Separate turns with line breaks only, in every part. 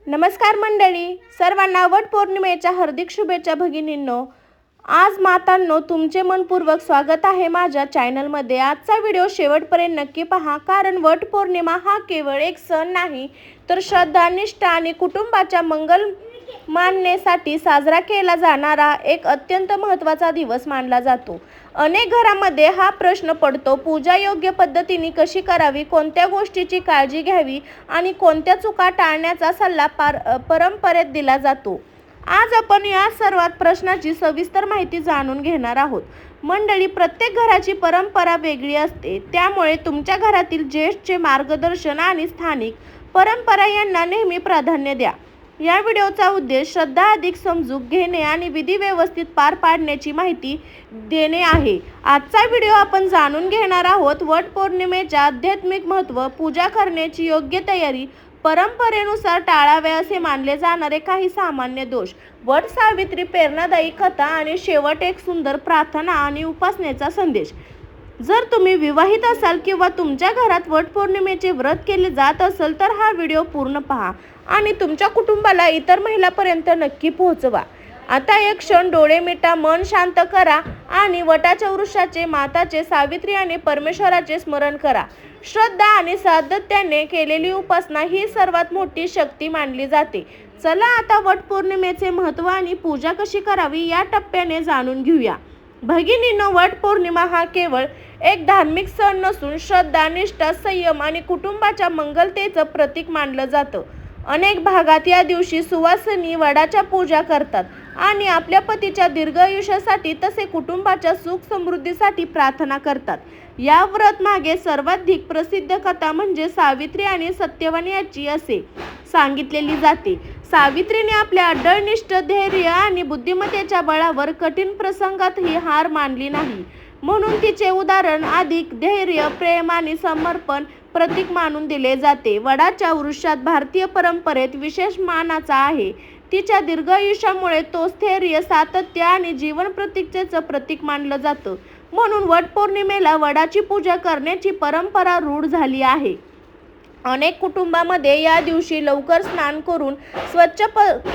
नमस्कार मंडळी, सर्वांना वटपौर्णिमेच्या हार्दिक शुभेच्छा भगिनींनो. आज मातांनो, तुमचे मनपूर्वक स्वागत आहे माझ्या चॅनलमध्ये. आजचा व्हिडिओ शेवटपर्यंत नक्की पहा, कारण वटपौर्णिमा हा केवळ एक सण नाही, तर श्रद्धा, निष्ठा आणि कुटुंबाच्या मंगल मानण्यासाठी साजरा केला जाणारा एक अत्यंत महत्त्वाचा दिवस मानला जातो. अनेक घरांमध्ये हा प्रश्न पडतो, पूजा योग्य पद्धतीने कशी करावी, कोणत्या गोष्टीची काळजी घ्यावी आणि कोणत्या चुका टाळण्याचा सल्ला परंपरेत दिला जातो. आज आपण या सर्वात प्रश्नाची सविस्तर माहिती जाणून घेणार आहोत. मंडळी, प्रत्येक घराची परंपरा वेगळी असते, त्यामुळे तुमच्या घरातील ज्येष्ठचे मार्गदर्शन आणि स्थानिक परंपरा यांना नेहमी प्राधान्य द्या. या व्हिडिओचा उद्देश श्रद्धा अधिक समजून घेणे आणि विधी व्यवस्थित पार पाडण्याची माहिती देणे आहे. आजचा व्हिडिओ आपण जाणून घेणार आहोत वटपौर्णिमेचे आध्यात्मिक महत्त्व, पूजा करण्याची योग्य तयारी, परंपरेनुसार टाळावे असे मानले जाणारे काही सामान्य दोष, वट सावित्री, प्रेरणादायी कथा आणि शेवट एक सुंदर प्रार्थना आणि उपासनेचा संदेश. जर तुम्ही विवाहित असाल किंवा तुमच्या घरात वटपौर्णिमेचे व्रत केले जात असेल तर हा व्हिडिओ पूर्ण पहा आणि तुमच्या कुटुंबाला इतर महिलांपर्यंत नक्की पोहोचवा. आता एक क्षण डोळे मिटा, मन शांत करा आणि वटाच्या वृक्षाचे, माताचे, सावित्री आणि परमेश्वराचे स्मरण करा. श्रद्धा आणि सातत्याने केलेली उपासना ही सर्वात मोठी शक्ती मानली जाते. चला आता वटपौर्णिमेचे महत्त्व आणि पूजा कशी करावी या टप्प्याने जाणून घेऊया. भगिनींनो, वटपौर्णिमा हा केवळ एक धार्मिक सण नसून श्रद्धा, निष्ठा, संयम आणि कुटुंबाच्या मंगलतेचं प्रतीक मानलं जातं. अनेक भागात या दिवशी सुवासिनी वडाच्या पूजा करतात आणि आपल्या पतीच्या दीर्घ आयुष्यासाठी तसे कुटुंबाच्या सुख समृद्धीसाठी प्रार्थना करतात. या व्रत मागे सर्वाधिक प्रसिद्ध कथा म्हणजे सावित्री आणि सत्यवान याची असे सांगितलेली जाते. सावित्रीने आपल्या अढळनिष्ठ, धैर्य आणि बुद्धिमत्तेच्या बळावर कठीण प्रसंगातही हार मानली नाही, म्हणून तिचे उदाहरण अधिक धैर्य, प्रेम आणि समर्पण प्रतीक मानून दिले जाते. वडाच्या वृक्षात भारतीय परंपरेत विशेष मानाचा आहे. तिच्या दीर्घ आयुष्यामुळे तो स्थैर्य, सातत्य आणि जीवन प्रतीक्षेचं प्रतीक मानलं जातं, म्हणून वटपौर्णिमेला वडाची पूजा करण्याची परंपरा रूढ झाली आहे. अनेक कुटुंबामध्ये या दिवशी लवकर स्नान करून स्वच्छ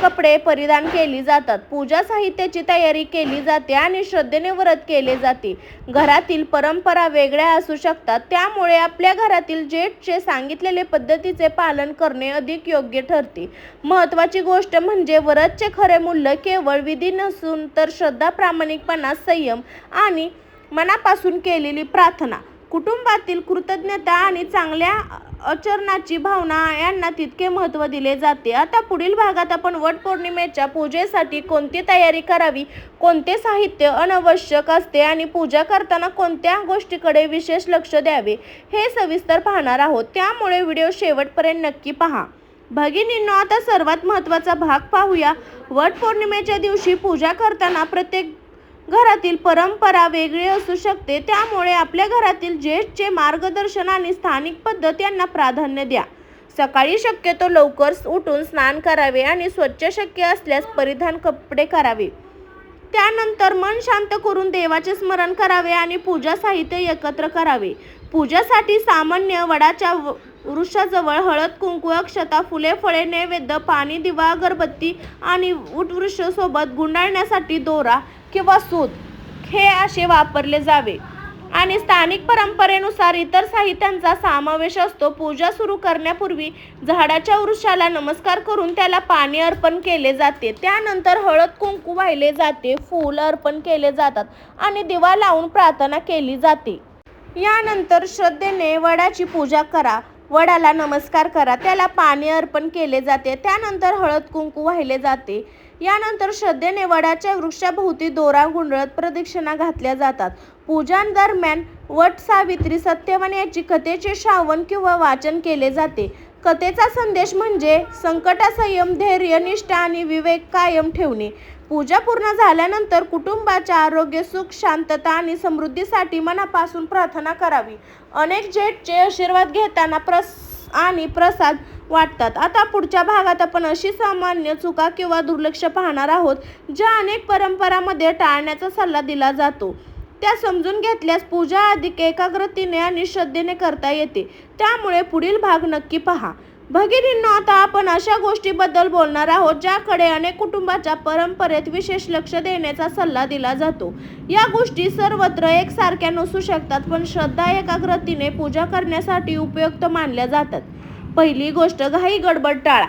कपडे परिधान केली जातात. पूजा साहित्याची तयारी केली जाते आणि श्रद्धेने व्रत केले जाते. घरातील परंपरा वेगळ्या असू शकतात, त्यामुळे आपल्या घरातील ज्येष्ठांचे सांगितलेले पद्धतीचे पालन करणे अधिक योग्य ठरते. महत्त्वाची गोष्ट म्हणजे व्रतचे खरे मूल्य केवळ विधी नसून तर श्रद्धा, प्रामाणिकपणा, संयम आणि मनापासून केलेली प्रार्थना, कुटुंबातील कृतज्ञता आणि चांगल्या आचरणाची भावना यांना तितके महत्त्व दिले जाते. आता पुढील भागात आपण वटपौर्णिमेच्या पूजेसाठी कोणती तयारी करावी, कोणते साहित्य अनावश्यक असते आणि पूजा करताना कोणत्या गोष्टीकडे विशेष लक्ष द्यावे हे सविस्तर पाहणार आहोत, त्यामुळे व्हिडिओ शेवटपर्यंत नक्की पहा. भगिनींनो, आता सर्वात महत्त्वाचा भाग पाहूया. वटपौर्णिमेच्या दिवशी पूजा करताना प्रत्येक घरातील परंपरा वेगळी असू शकते, त्यामुळे आपल्या घरातील ज्येष्ठांचे मार्गदर्शन आणि स्थानिक पद्धत यांना प्राधान्य द्या. सकाळी शक्यतो लवकर उठून स्नान करावे आणि स्वच्छ, शक्य असल्यास परिधान कपडे करावे. त्यानंतर मन शांत करून देवाचे स्मरण करावे आणि पूजा साहित्य एकत्र करावे. पूजासाठी सामान्य वडाच्या वृक्षाजवळ हळद, कुंकू, अक्षता, फुले, फळे, नैवेद्य, पाणी, दिवा, अगरबत्ती आणि वटवृक्ष सोबत गुंडाळण्यासाठी दोरा किंवा सूत हे असे वापरले जावे आणि स्थानिक परंपरेनुसार इतर साहित्यांचा समावेश असतो. पूजा सुरू करण्यापूर्वी झाडाच्या वृक्षाला नमस्कार करून त्याला पाणी अर्पण केले जाते. त्यानंतर हळद, कुंकू वाहिले जाते, फूल अर्पण केले जातात आणि दिवा लावून प्रार्थना केली जाते. यानंतर श्रद्धेने वडाची पूजा करा, वडाला नमस्कार करा, त्याला पाणी अर्पण केले जाते. त्यानंतर हळद, कुंकू वाहिले जाते. यानंतर श्रद्धेने वडाच्या वृक्षाभोवती दोरा गुंडळत प्रदक्षिणा घातल्या जातात. पूजा दरम्यान वट सावित्री, सत्यवान याची कथेचे श्रावण किंवा वाचन केले जाते. कथेचा संदेश म्हणजे संकटात संयम, धैर्य, निष्ठा आणि विवेक कायम ठेवणे. पूजा पूर्ण झाल्यानंतर कुटुंबाच्या आरोग्य, सुख, शांतता आणि समृद्धीसाठी मनापासून प्रार्थना करावी. अनेक ज्येष्ठांचे आशीर्वाद घेताना प्रसाद वाटतात. आता पुढच्या भागात आपण अशी सामान्य चुका किंवा दुर्लक्ष पाहणार आहोत ज्या अनेक परंपरांमध्ये टाळण्याचा सल्ला दिला जातो. त्या समजून घेतल्यास पूजा अधिक एकाग्रतेने आणि श्रद्धेने करता येते, त्यामुळे पुढील भाग नक्की पहा. भगिनींनो, आता आपण अशा गोष्टीबद्दल बोलणार आहोत ज्याकडे अनेक कुटुंबाच्या परंपरेत विशेष लक्ष देण्याचा सल्ला दिला जातो. या गोष्टी सर्वत्र एकसारख्या नसू शकतात, पण श्रद्धा एकाग्रतेने पूजा करण्यासाठी उपयुक्त मानल्या जातात. पहिली गोष्ट, घाई गडबड टाळा.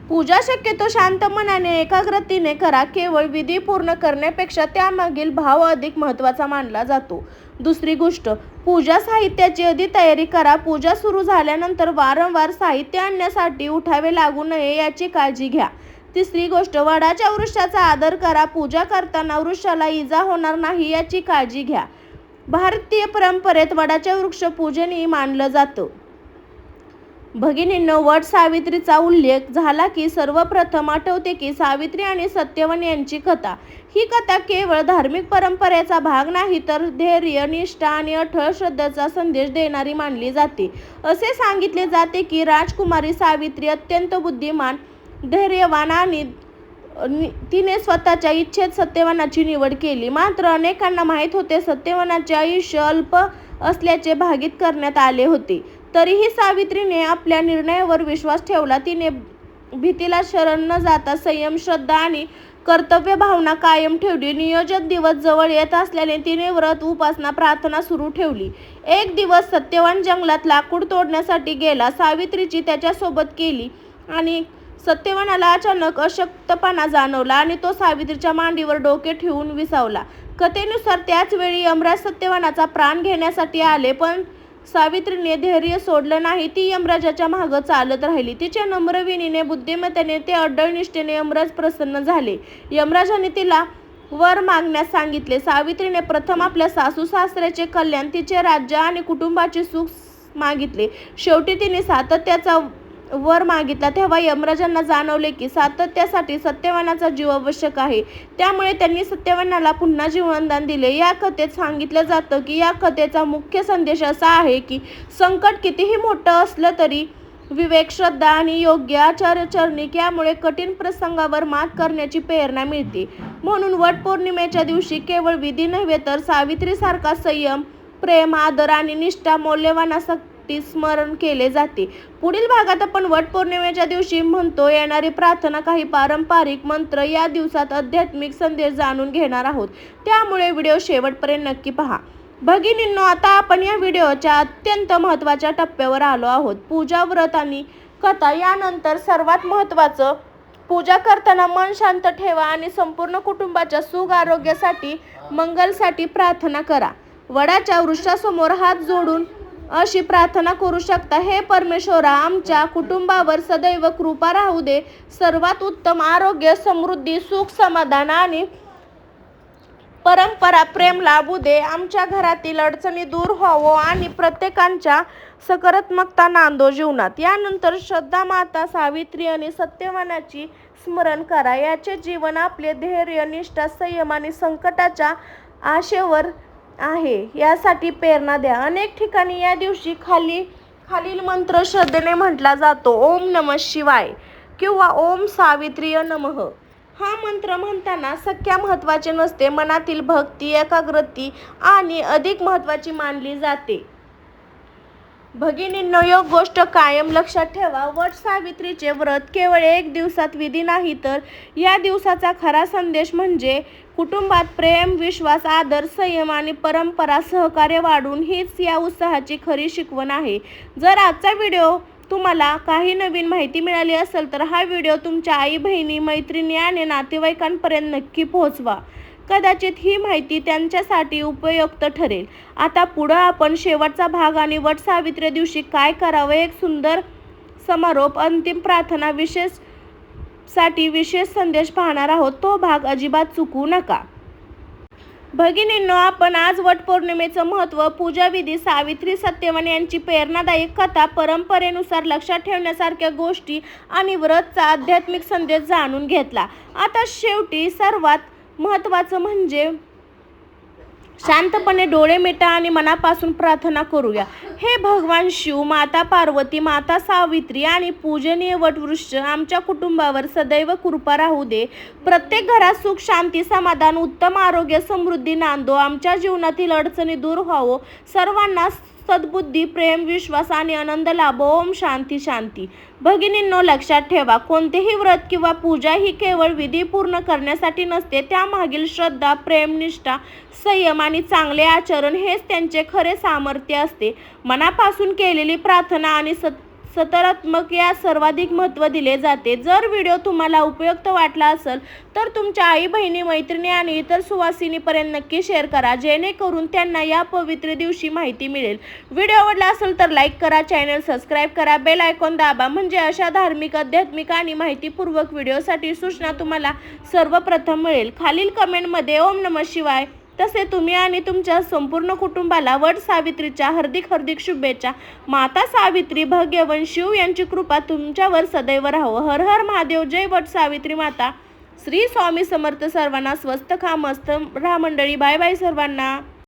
पूजा शक्यतो शांत मनाने एकाग्रतेने करा. केवळ विधी पूर्ण करण्यापेक्षा त्यामागील भाव अधिक महत्त्वाचा मानला जातो. दुसरी गोष्ट, पूजा साहित्याची आधी तयारी करा. पूजा सुरू झाल्यानंतर वारंवार साहित्य आणण्यासाठी उठावे लागू नये याची काळजी घ्या. तिसरी गोष्ट, वडाच्या वृक्षाचा आदर करा. पूजा करताना वृक्षाला इजा होणार नाही याची काळजी घ्या. भारतीय परंपरेत वडाचे वृक्ष पूजनीय मानलं जातं. भगिनींनो, वट सावित्रीचा उल्लेख झाला की सर्वप्रथम आठवते की सावित्री आणि सत्यवान यांची कथा. ही कथा केवळ धार्मिक परंपरेचा भाग नाही, तर धैर्य, निष्ठा आणि अथक श्रद्धेचा संदेश देणारी मानली जाते. असे सांगितले जाते की राजकुमारी सावित्री अत्यंत बुद्धिमान, धैर्यवान आणि तिने स्वतःच्या इच्छेत सत्यवानाची निवड केली. मात्र अनेकांना माहीत होते सत्यवानाचे आयुष्य अल्प असल्याचे भाकीत करण्यात आले होते. तरीही सावित्रीने आपल्या निर्णयावर विश्वास ठेवला. तिने भीतीला शरण न जाता संयम, श्रद्धा आणि कर्तव्य भावना कायम ठेवली. नियोजित दिवस जवळ येत असल्याने तिने व्रत, उपासना, प्रार्थना सुरू ठेवली. एक दिवस सत्यवान जंगलात लाकूड तोडण्यासाठी गेला. सावित्रीची त्याच्यासोबत केली आणि सत्यवानाला अचानक अशक्तपणा जाणवला आणि तो सावित्रीच्या मांडीवर डोके ठेवून विसावला. कथेनुसार त्याच वेळी यमराज सत्यवानाचा प्राण घेण्यासाठी आले, पण सावित्रीने धैर्य सोडलं नाही. ती यमराजाच्या मागे चालत राहिली. तिच्या नम्र विनयाने, बुद्धिमत्तेने ते अढळ निष्ठेने यमराज प्रसन्न झाले. यमराजाने तिला वर मागण्यास सांगितले. सावित्रीने प्रथम आपल्या सासू सासऱ्याचे कल्याण, तिचे राज्य आणि कुटुंबाचे सुख मागितले. शेवटी तिने सातत्याचा वर मागितला. तेव्हा यमराजांना जाणवले की सातत्यासाठी सत्यवानाचा जीव आवश्यक आहे. त्यामुळे त्यांनी सत्यवानाला पुन्हा जीवनदान दिले. या कथेत सांगितलं जातं की या कथेचा मुख्य संदेश असा आहे की संकट कितीही मोठं असलं तरी विवेक, श्रद्धा आणि योग्य आचारचरणी यामुळे कठीण प्रसंगावर मात करण्याची प्रेरणा मिळते. म्हणून वटपौर्णिमेच्या दिवशी केवळ विधी नव्हे, तर सावित्रीसारखा संयम, प्रेम, आदर आणि निष्ठा मौल्यवानासाठी स्मरण केले जाते. पुढील भागात आपण वटपौर्णिमेच्या दिवशी म्हणतो येणारी प्रार्थना, काही पारंपरिक मंत्र, या दिवसात आध्यात्मिक संदेश जाणून घेणार आहोत. त्यामुळे व्हिडिओ शेवटपर्यंत नक्की पहा. भगिनींनो, आता आपण या व्हिडिओच्या अत्यंत महत्त्वाच्या टप्प्यावर आलो आहोत. पूजा, व्रत आणि कथा. यानंतर सर्वात महत्त्वाचं, पूजा करताना मन शांत ठेवा आणि संपूर्ण कुटुंबाच्या सुख, आरोग्यासाठी, मंगलसाठी प्रार्थना करा. वडाच्या वृक्षासमोर हात जोडून अशी प्रार्थना करू शकता. हे परमेश्वरा, आमच्या कुटुंबावर सदैव कृपा राहू दे. सर्वात उत्तम आरोग्य, समृद्धी, सुख, समाधान आणि परंपरा प्रेम लाभू दे. आमच्या घरातील अडचणी दूर व्हावो आणि प्रत्येकांच्या सकारात्मकता नांदो जीवनात. यानंतर श्रद्धा, माता सावित्री आणि सत्यवानाची स्मरण करा. याचे जीवन आपले धैर्य, निष्ठा, संयम आणि संकटाच्या आशेवर आहे यासाठी प्रेरणा द्या. अनेक ठिकाणी या दिवशी खालील मंत्र श्रद्धेने म्हटला जातो. ओम नमः शिवाय किंवा ओम सावित्रीय नमः. हा मंत्र म्हणताना संख्या महत्त्वाची नसते, मनातील भक्ती, एकाग्रता आणि अधिक महत्त्वाची मानली जाते. भगिनींनो, एक गोष्ट कायम लक्षात ठेवा. वट सावित्रीचे व्रत केवळ एक दिवसात विधी नाही, तर या दिवसाचा खरा संदेश म्हणजे कुटुंबात प्रेम, विश्वास, आदर, संयम आणि परंपरा, सहकार्य वाढून हीच या उत्साहाची खरी शिकवण आहे. जर आजचा व्हिडिओ तुम्हाला काही नवीन माहिती मिळाली असेल तर हा व्हिडिओ तुमच्या आई, बहिणी, मैत्रिणी आणि नातेवाईकांपर्यंत नक्की पोहोचवा. कदाचित ही माहिती त्यांच्यासाठी उपयुक्त ठरेल. आता पुढं आपण शेवटचा भाग आणि वट सावित्री दिवशी काय करावं, एक सुंदर समारोप, अंतिम प्रार्थना, विशेष संदेश पाहणार आहोत. तो भाग अजिबात चुकवू नका. भगिनींनो, आपण आज वटपौर्णिमेचं महत्त्व, पूजाविधी, सावित्री, सत्यवान यांची प्रेरणादायक कथा, परंपरेनुसार लक्षात ठेवण्यासारख्या गोष्टी आणि व्रतचा आध्यात्मिक संदेश जाणून घेतला. आता शेवटी सर्वात महत्त्वाचं म्हणजे शांतपणे डोळे मिटा आणि मनापासून प्रार्थना करूया. हे भगवान शिव, माता पार्वती, माता सावित्री आणि पूजनीय वटवृक्ष, आमच्या कुटुंबावर सदैव कृपा राहू दे. प्रत्येक घरात सुख, शांती, समाधान, उत्तम आरोग्य, समृद्धी नांदो. आमच्या जीवनातील अडचणी दूर व्हावो. सर्वांना सद्बुद्धी, प्रेम, विश्वास आणि आनंद लाभो. ओम शांती शांती. भगिनींनो, लक्षात ठेवा, कोणतेही व्रत किंवा पूजा ही केवळ विधी पूर्ण करण्यासाठी नसते. त्यामागील श्रद्धा, प्रेम, निष्ठा, संयम आणि चांगले आचरण हेच त्यांचे खरे सामर्थ्य असते. मनापासून केलेली प्रार्थना आणि सकारात्मक या सर्वाधिक महत्त्व दिले जाते. जर व्हिडिओ तुम्हाला उपयुक्त वाटला असेल तर तुमच्या आई, बहिणी, मैत्रिणी आणि इतर सुवासिनीपर्यंत नक्की शेअर करा, जेणेकरून त्यांना या पवित्र दिवशी माहिती मिळेल. व्हिडिओ आवडला असेल तर लाईक करा, चॅनल सबस्क्राईब करा, बेल आयकॉन दाबा, म्हणजे अशा धार्मिक, आध्यात्मिक आणि माहितीपूर्वक व्हिडिओसाठी सूचना तुम्हाला सर्वप्रथम मिळेल. खालील कमेंटमध्ये ओम नमः शिवाय तसे तुम्ही आणि तुमच्या संपूर्ण कुटुंबाला वट सावित्रीच्या हार्दिक शुभेच्छा. माता सावित्री, भाग्यवन शिव यांची कृपा तुमच्यावर सदैव राहो. हर हर महादेव. जय वट सावित्री माता. श्री स्वामी समर्थ. सर्वांना स्वस्त खा, मस्त राहा मंडळी. बाय बाय सर्वांना.